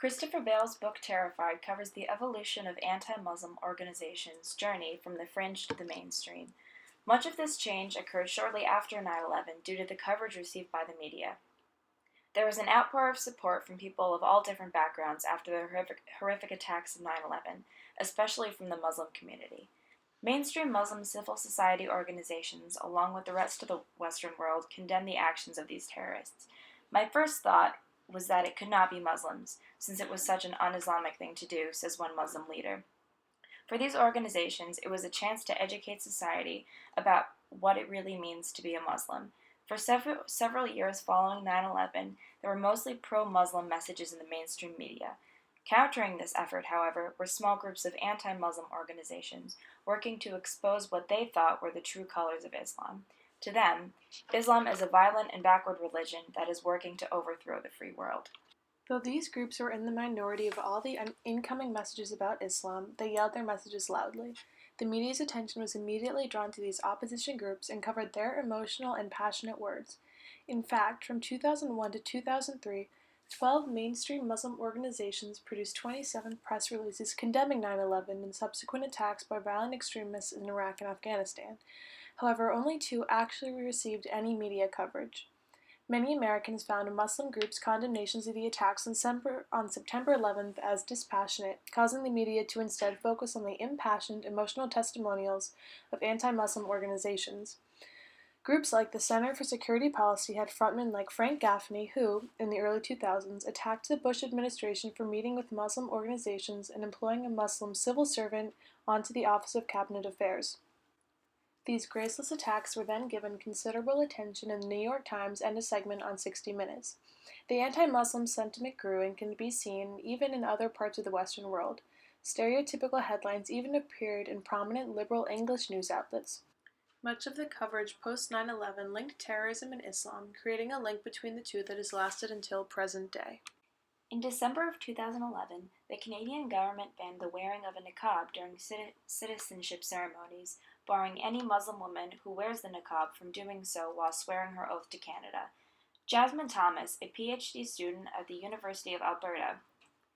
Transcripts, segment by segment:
Christopher Bale's book Terrified covers the evolution of anti-Muslim organizations' journey from the fringe to the mainstream. Much of this change occurred shortly after 9/11 due to the coverage received by the media. There was an outpour of support from people of all different backgrounds after the horrific attacks of 9/11, especially from the Muslim community. Mainstream Muslim civil society organizations, along with the rest of the Western world, condemned the actions of these terrorists. My first thought was that it could not be Muslims, since it was such an un-Islamic thing to do, says one Muslim leader. For these organizations, it was a chance to educate society about what it really means to be a Muslim. For several years following 9/11, there were mostly pro-Muslim messages in the mainstream media. Countering this effort, however, were small groups of anti-Muslim organizations working to expose what they thought were the true colors of Islam. To them, Islam is a violent and backward religion that is working to overthrow the free world. Though these groups were in the minority of all the incoming messages about Islam, they yelled their messages loudly. The media's attention was immediately drawn to these opposition groups and covered their emotional and passionate words. In fact, from 2001 to 2003, 12 mainstream Muslim organizations produced 27 press releases condemning 9/11 and subsequent attacks by violent extremists in Iraq and Afghanistan. However, only 2 actually received any media coverage. Many Americans found Muslim groups' condemnations of the attacks on September 11th as dispassionate, causing the media to instead focus on the impassioned, emotional testimonials of anti-Muslim organizations. Groups like the Center for Security Policy had frontmen like Frank Gaffney who, in the early 2000s, attacked the Bush administration for meeting with Muslim organizations and employing a Muslim civil servant onto the Office of Cabinet Affairs. These graceless attacks were then given considerable attention in the New York Times and a segment on 60 Minutes. The anti-Muslim sentiment grew and can be seen even in other parts of the Western world. Stereotypical headlines even appeared in prominent liberal English news outlets. Much of the coverage post-9/11 linked terrorism and Islam, creating a link between the two that has lasted until present day. In December of 2011, the Canadian government banned the wearing of a niqab during citizenship ceremonies, barring any Muslim woman who wears the niqab from doing so while swearing her oath to Canada. Jasmine Thomas, a PhD student at the University of Alberta,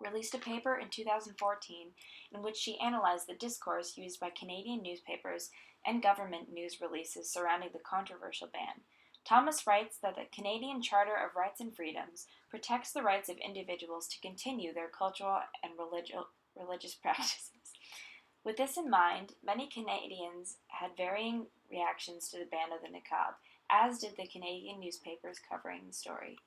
released a paper in 2014 in which she analyzed the discourse used by Canadian newspapers and government news releases surrounding the controversial ban. Thomas writes that the Canadian Charter of Rights and Freedoms protects the rights of individuals to continue their cultural and religious practices. With this in mind, many Canadians had varying reactions to the ban of the niqab, as did the Canadian newspapers covering the story.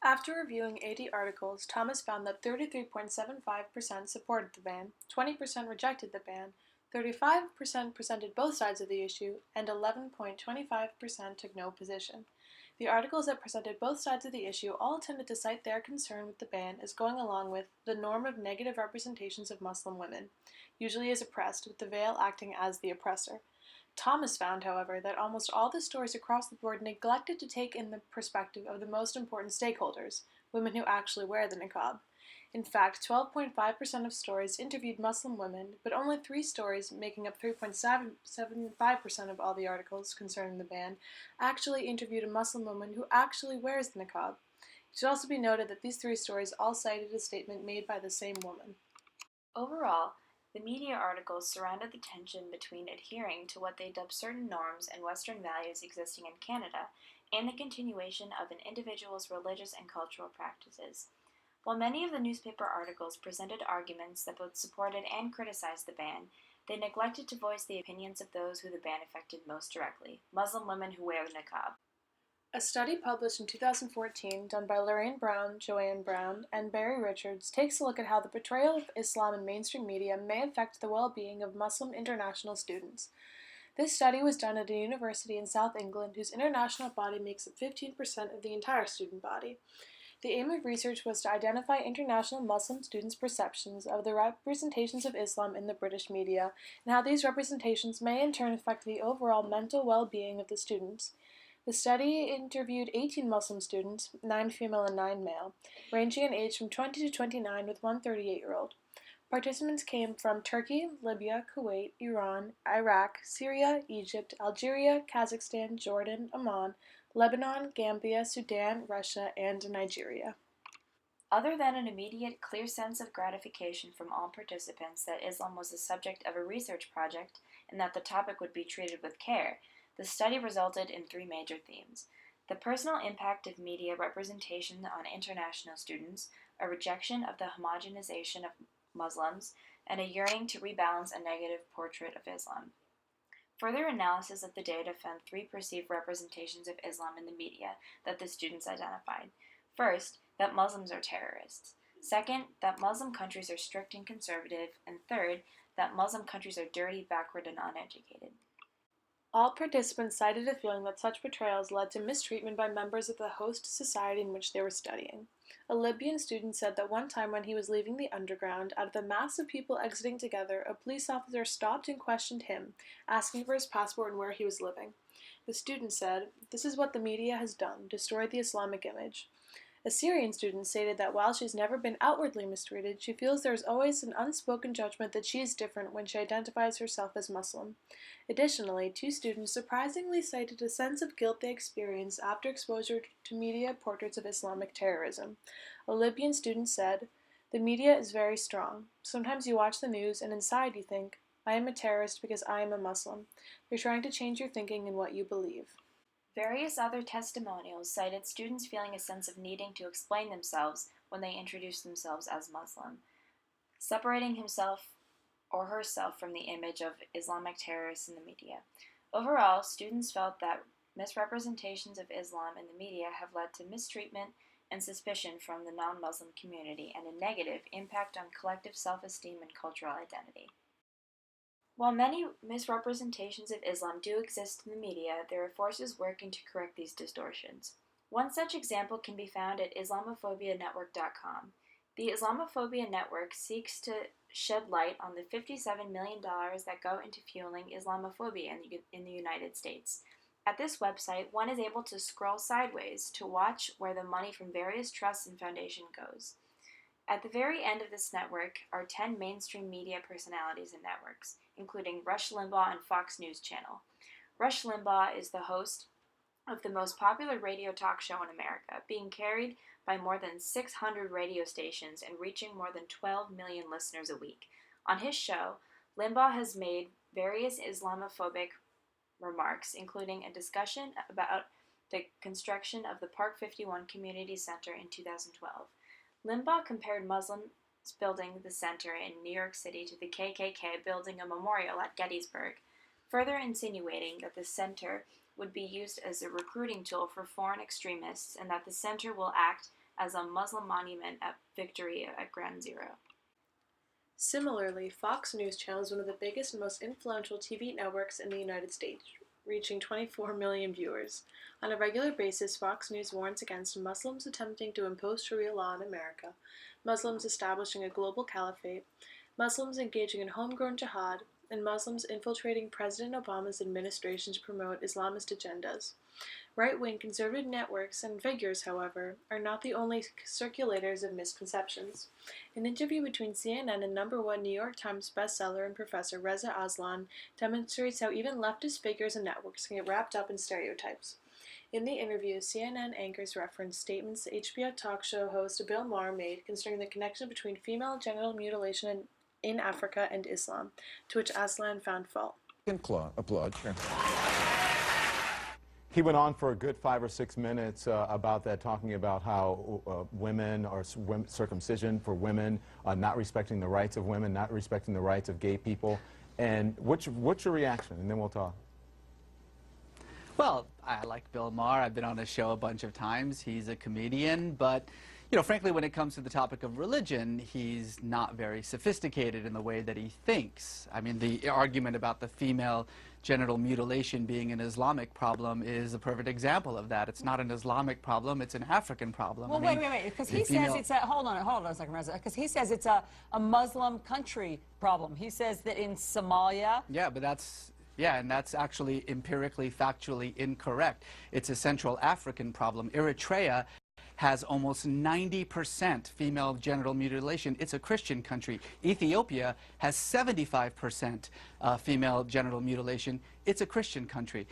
After reviewing 80 articles, Thomas found that 33.75% supported the ban, 20% rejected the ban, 35% presented both sides of the issue, and 11.25% took no position. The articles that presented both sides of the issue all tended to cite their concern with the ban as going along with the norm of negative representations of Muslim women, usually as oppressed, with the veil acting as the oppressor. Thomas found, however, that almost all the stories across the board neglected to take in the perspective of the most important stakeholders, women who actually wear the niqab. In fact, 12.5% of stories interviewed Muslim women, but only 3 stories, making up 3.75% of all the articles concerning the ban, actually interviewed a Muslim woman who actually wears the niqab. It should also be noted that these 3 stories all cited a statement made by the same woman. Overall, the media articles surrounded the tension between adhering to what they dubbed certain norms and Western values existing in Canada and the continuation of an individual's religious and cultural practices. While many of the newspaper articles presented arguments that both supported and criticized the ban, they neglected to voice the opinions of those who the ban affected most directly, Muslim women who wear the niqab. A study published in 2014, done by Lorraine Brown, Joanne Brown, and Barry Richards, takes a look at how the portrayal of Islam in mainstream media may affect the well-being of Muslim international students. This study was done at a university in South England whose international body makes up 15% of the entire student body. The aim of research was to identify international Muslim students' perceptions of the representations of Islam in the British media, and how these representations may in turn affect the overall mental well-being of the students. The study interviewed 18 Muslim students, 9 female and 9 male, ranging in age from 20 to 29 with one 38-year-old. Participants came from Turkey, Libya, Kuwait, Iran, Iraq, Syria, Egypt, Algeria, Kazakhstan, Jordan, Oman, Lebanon, Gambia, Sudan, Russia, and Nigeria. Other than an immediate, clear sense of gratification from all participants that Islam was the subject of a research project and that the topic would be treated with care, the study resulted in three major themes: the personal impact of media representation on international students, a rejection of the homogenization of Muslims, and a yearning to rebalance a negative portrait of Islam. Further analysis of the data found three perceived representations of Islam in the media that the students identified. First, that Muslims are terrorists. Second, that Muslim countries are strict and conservative. And third, that Muslim countries are dirty, backward, and uneducated. All participants cited a feeling that such portrayals led to mistreatment by members of the host society in which they were studying. A Libyan student said that one time when he was leaving the underground, out of the mass of people exiting together, a police officer stopped and questioned him, asking for his passport and where he was living. The student said, "This is what the media has done, destroyed the Islamic image." A Syrian student stated that while she's never been outwardly mistreated, she feels there is always an unspoken judgment that she is different when she identifies herself as Muslim. Additionally, two students surprisingly cited a sense of guilt they experienced after exposure to media portraits of Islamic terrorism. A Libyan student said, "The media is very strong. Sometimes you watch the news and inside you think, I am a terrorist because I am a Muslim. They're trying to change your thinking and what you believe." Various other testimonials cited students feeling a sense of needing to explain themselves when they introduced themselves as Muslim, separating himself or herself from the image of Islamic terrorists in the media. Overall, students felt that misrepresentations of Islam in the media have led to mistreatment and suspicion from the non-Muslim community and a negative impact on collective self-esteem and cultural identity. While many misrepresentations of Islam do exist in the media, there are forces working to correct these distortions. One such example can be found at IslamophobiaNetwork.com. The Islamophobia Network seeks to shed light on the $57 million that go into fueling Islamophobia in the United States. At this website, one is able to scroll sideways to watch where the money from various trusts and foundations goes. At the very end of this network are 10 mainstream media personalities and networks, including Rush Limbaugh and Fox News Channel. Rush Limbaugh is the host of the most popular radio talk show in America, being carried by more than 600 radio stations and reaching more than 12 million listeners a week. On his show, Limbaugh has made various Islamophobic remarks, including a discussion about the construction of the Park 51 Community Center in 2012. Limbaugh compared Muslims building the center in New York City to the KKK building a memorial at Gettysburg, further insinuating that the center would be used as a recruiting tool for foreign extremists and that the center will act as a Muslim monument at victory at Ground Zero. Similarly, Fox News Channel is one of the biggest and most influential TV networks in the United States, reaching 24 million viewers. On a regular basis, Fox News warns against Muslims attempting to impose Sharia law in America, Muslims establishing a global caliphate, Muslims engaging in homegrown jihad, and Muslims infiltrating President Obama's administration to promote Islamist agendas. Right-wing conservative networks and figures, however, are not the only circulators of misconceptions. An interview between CNN and #1 New York Times bestseller and professor Reza Aslan demonstrates how even leftist figures and networks can get wrapped up in stereotypes. In the interview, CNN anchors referenced statements HBO talk show host Bill Maher made concerning the connection between female genital mutilation in Africa and Islam, to which Aslan found fault. Applaud, sure. He went on for a good 5 or 6 minutes about that, talking about how women or circumcision for women, not respecting the rights of women, not respecting the rights of gay people. And what's your reaction? And then we'll talk. Well, I like Bill Maher. I've been on his show a bunch of times. He's a comedian, but you know, frankly, when it comes to the topic of religion, he's not very sophisticated in the way that he thinks. I mean, the argument about the female genital mutilation being an Islamic problem is a perfect example of that. It's not an Islamic problem, it's an African problem. Well, wait, because he says it's a, hold on a second, Reza, because he says it's a Muslim country problem. He says that in Somalia... Yeah, but and that's actually empirically, factually incorrect. It's a Central African problem. Eritrea has almost 90% female genital mutilation. It's a Christian country. Ethiopia has 75% female genital mutilation. It's a Christian country.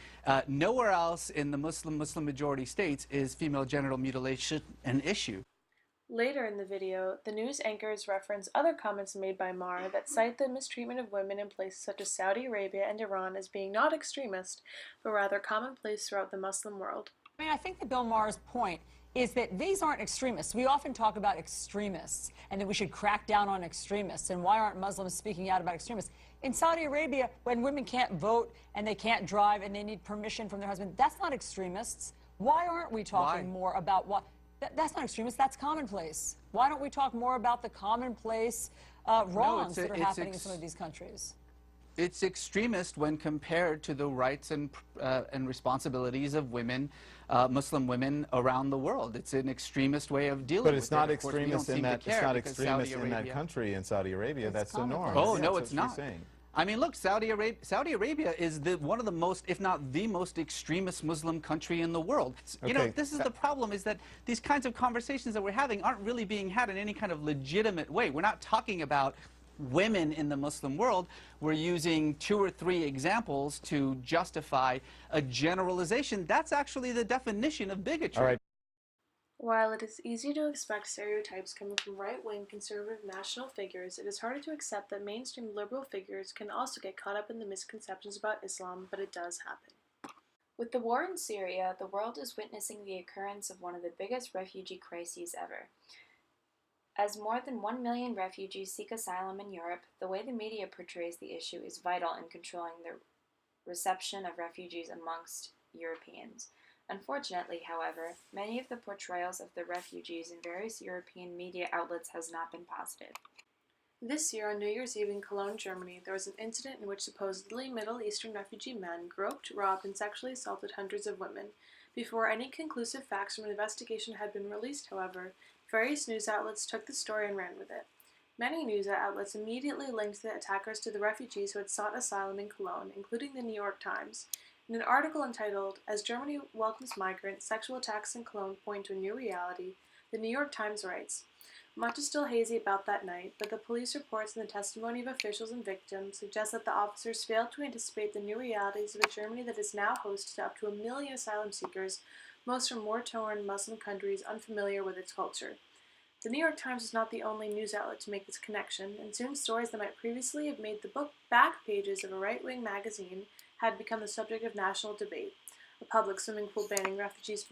Nowhere else in the Muslim majority states is female genital mutilation an issue. Later in the video, the news anchors reference other comments made by Maher that cite the mistreatment of women in places such as Saudi Arabia and Iran as being not extremist, but rather commonplace throughout the Muslim world. I mean, I think that Bill Maher's point is that these aren't extremists. We often talk about extremists and that we should crack down on extremists. And why aren't Muslims speaking out about extremists? In Saudi Arabia, when women can't vote and they can't drive and they need permission from their husband, that's not extremists. Why aren't we talking more about what? That's not extremist, that's commonplace. Why don't we talk more about the commonplace wrongs that are happening in some of these countries? It's extremist when compared to the rights and responsibilities of women, Muslim women around the world. It's an extremist way of dealing with it. But it's not extremist in that. It's not extremist in that country. In Saudi Arabia, that's the norm. Oh no, it's not. I mean, look, Saudi Arabia is one of the most, if not the most extremist Muslim country in the world. You know, this is the problem, is that these kinds of conversations that we're having aren't really being had in any kind of legitimate way. We're not talking about women in the Muslim world. We're using 2 or 3 examples to justify a generalization. That's actually the definition of bigotry. All right. While it is easy to expect stereotypes coming from right-wing conservative national figures, it is harder to accept that mainstream liberal figures can also get caught up in the misconceptions about Islam, but it does happen. With the war in Syria, the world is witnessing the occurrence of one of the biggest refugee crises ever. As more than 1 million refugees seek asylum in Europe, the way the media portrays the issue is vital in controlling the reception of refugees amongst Europeans. Unfortunately, however, many of the portrayals of the refugees in various European media outlets has not been positive. This year, on New Year's Eve in Cologne, Germany, there was an incident in which supposedly Middle Eastern refugee men groped, robbed, and sexually assaulted hundreds of women. Before any conclusive facts from an investigation had been released, however, various news outlets took the story and ran with it. Many news outlets immediately linked the attackers to the refugees who had sought asylum in Cologne, including the New York Times. In an article entitled, "As Germany Welcomes Migrants, Sexual Attacks in Cologne Point to a New Reality," the New York Times writes, "Much is still hazy about that night, but the police reports and the testimony of officials and victims suggest that the officers failed to anticipate the new realities of a Germany that is now host to up to 1 million asylum seekers, most from war-torn Muslim countries unfamiliar with its culture." The New York Times is not the only news outlet to make this connection, and soon stories that might previously have made the back pages of a right-wing magazine had become the subject of national debate. A public swimming pool banning refugees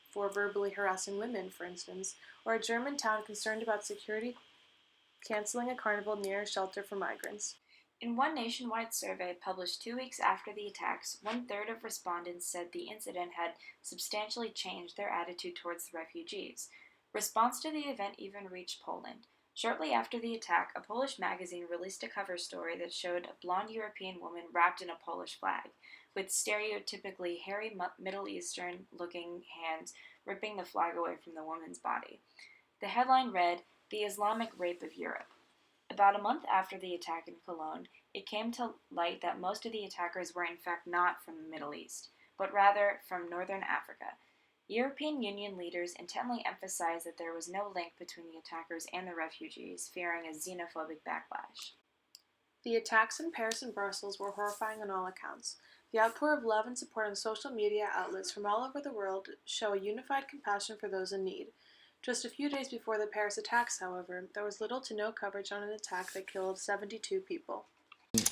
for verbally harassing women, for instance, or a German town concerned about security canceling a carnival near a shelter for migrants. In one nationwide survey published 2 weeks after the attacks, 1/3 of respondents said the incident had substantially changed their attitude towards the refugees. Response to the event even reached Poland. Shortly after the attack, a Polish magazine released a cover story that showed a blonde European woman wrapped in a Polish flag, with stereotypically hairy Middle Eastern-looking hands ripping the flag away from the woman's body. The headline read, "The Islamic Rape of Europe." About a month after the attack in Cologne, it came to light that most of the attackers were in fact not from the Middle East, but rather from Northern Africa. European Union leaders intently emphasized that there was no link between the attackers and the refugees, fearing a xenophobic backlash. The attacks in Paris and Brussels were horrifying on all accounts. The outpour of love and support on social media outlets from all over the world show a unified compassion for those in need. Just a few days before the Paris attacks, however, there was little to no coverage on an attack that killed 72 people.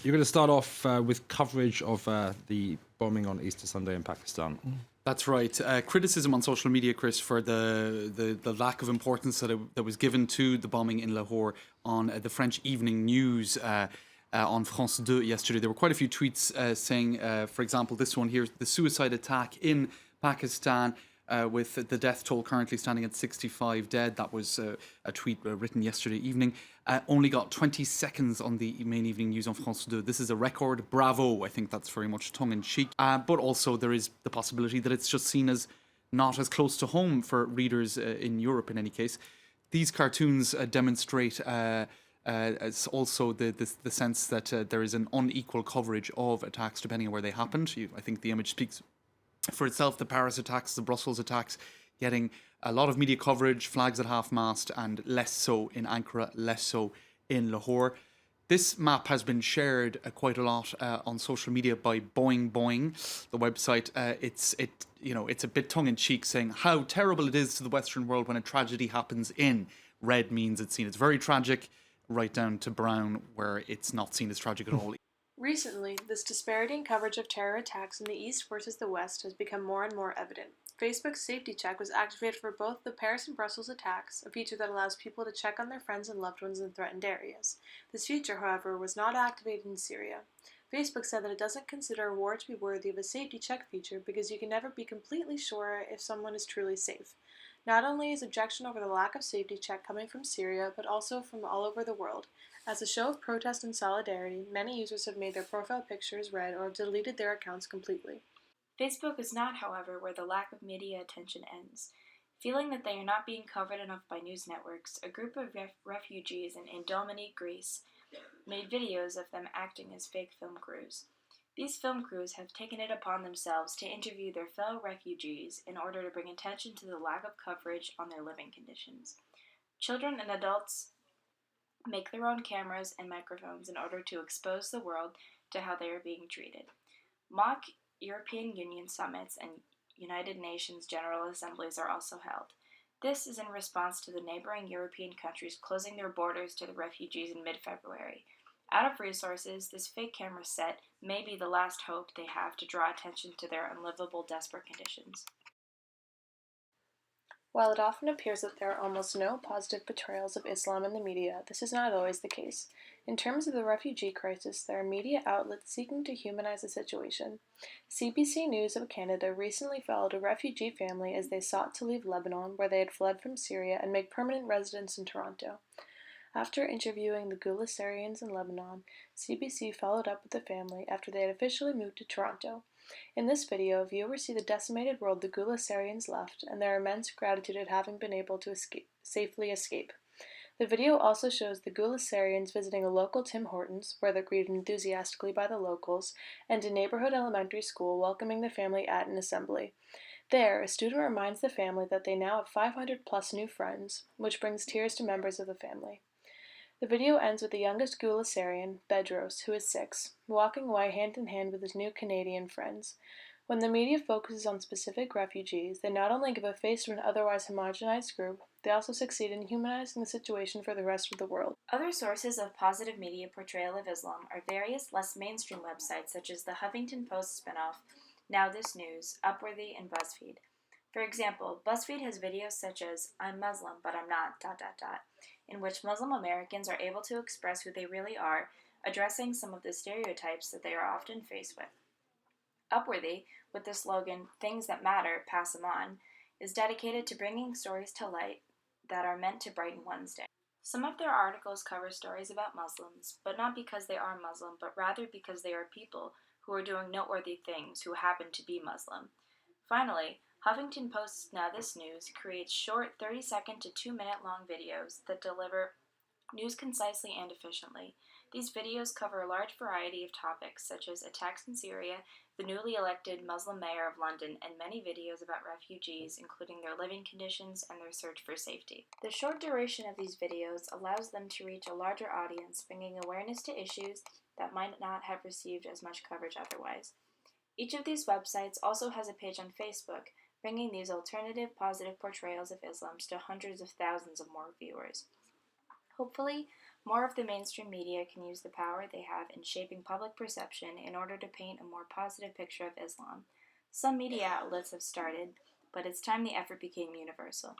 You're going to start off with coverage of the bombing on Easter Sunday in Pakistan. That's right. Criticism on social media, Chris, for the lack of importance that was given to the bombing in Lahore on the French evening news on France 2 yesterday. There were quite a few tweets saying, for example, this one here, the suicide attack in Pakistan, with the death toll currently standing at 65 dead. That was a tweet written yesterday evening. Only got 20 seconds on the main evening news on France 2. This is a record. Bravo. I think that's very much tongue-in-cheek. But also there is the possibility that it's just seen as not as close to home for readers in Europe in any case. These cartoons demonstrate as also the sense that there is an unequal coverage of attacks depending on where they happened. I think the image speaks for itself. The Paris attacks, the Brussels attacks, getting a lot of media coverage, flags at half-mast, and less so in Ankara, less so in Lahore. This map has been shared quite a lot on social media by Boing Boing, the website. It's a bit tongue-in-cheek, saying how terrible it is to the Western world when a tragedy happens in. Red means it's seen as very tragic, right down to brown, where it's not seen as tragic at all. Recently, this disparity in coverage of terror attacks in the East versus the West has become more and more evident. Facebook's safety check was activated for both the Paris and Brussels attacks, a feature that allows people to check on their friends and loved ones in threatened areas. This feature, however, was not activated in Syria. Facebook said that it doesn't consider a war to be worthy of a safety check feature because you can never be completely sure if someone is truly safe. Not only is objection over the lack of safety check coming from Syria, but also from all over the world. As a show of protest and solidarity, many users have made their profile pictures red or have deleted their accounts completely. Facebook is not, however, where the lack of media attention ends. Feeling that they are not being covered enough by news networks, a group of refugees in Indomini, Greece, made videos of them acting as fake film crews. These film crews have taken it upon themselves to interview their fellow refugees in order to bring attention to the lack of coverage on their living conditions. Children and adults make their own cameras and microphones in order to expose the world to how they are being treated. Mock European Union summits and United Nations General Assemblies are also held. This is in response to the neighboring European countries closing their borders to the refugees in mid-February. Out of resources, this fake camera set may be the last hope they have to draw attention to their unlivable, desperate conditions. While it often appears that there are almost no positive portrayals of Islam in the media, this is not always the case. In terms of the refugee crisis, there are media outlets seeking to humanize the situation. CBC News of Canada recently followed a refugee family as they sought to leave Lebanon, where they had fled from Syria, and make permanent residence in Toronto. After interviewing the Gula Syrians in Lebanon, CBC followed up with the family after they had officially moved to Toronto. In this video, viewers see the decimated world the Gula Syrians left and their immense gratitude at having been able to safely escape. The video also shows the Gula Syrians visiting a local Tim Hortons, where they're greeted enthusiastically by the locals, and a neighborhood elementary school welcoming the family at an assembly. There, a student reminds the family that they now have 500 plus new friends, which brings tears to members of the family. The video ends with the youngest Gula Syrian, Bedros, who is 6, walking away hand in hand with his new Canadian friends. When the media focuses on specific refugees, they not only give a face to an otherwise homogenized group, they also succeed in humanizing the situation for the rest of the world. Other sources of positive media portrayal of Islam are various less mainstream websites such as the Huffington Post spinoff, Now This News, Upworthy, and BuzzFeed. For example, BuzzFeed has videos such as I'm Muslim, but I'm not, in which Muslim Americans are able to express who they really are, addressing some of the stereotypes that they are often faced with. Upworthy, with the slogan, Things That Matter, Pass 'em On, is dedicated to bringing stories to light that are meant to brighten one's day. Some of their articles cover stories about Muslims, but not because they are Muslim, but rather because they are people who are doing noteworthy things who happen to be Muslim. Finally, Huffington Post's Now This News creates short 30-second to 2-minute long videos that deliver news concisely and efficiently. These videos cover a large variety of topics such as attacks in Syria, the newly elected Muslim mayor of London, and many videos about refugees, including their living conditions and their search for safety. The short duration of these videos allows them to reach a larger audience, bringing awareness to issues that might not have received as much coverage otherwise. Each of these websites also has a page on Facebook, bringing these alternative, positive portrayals of Islam to hundreds of thousands of more viewers. Hopefully, more of the mainstream media can use the power they have in shaping public perception in order to paint a more positive picture of Islam. Some media outlets have started, but it's time the effort became universal.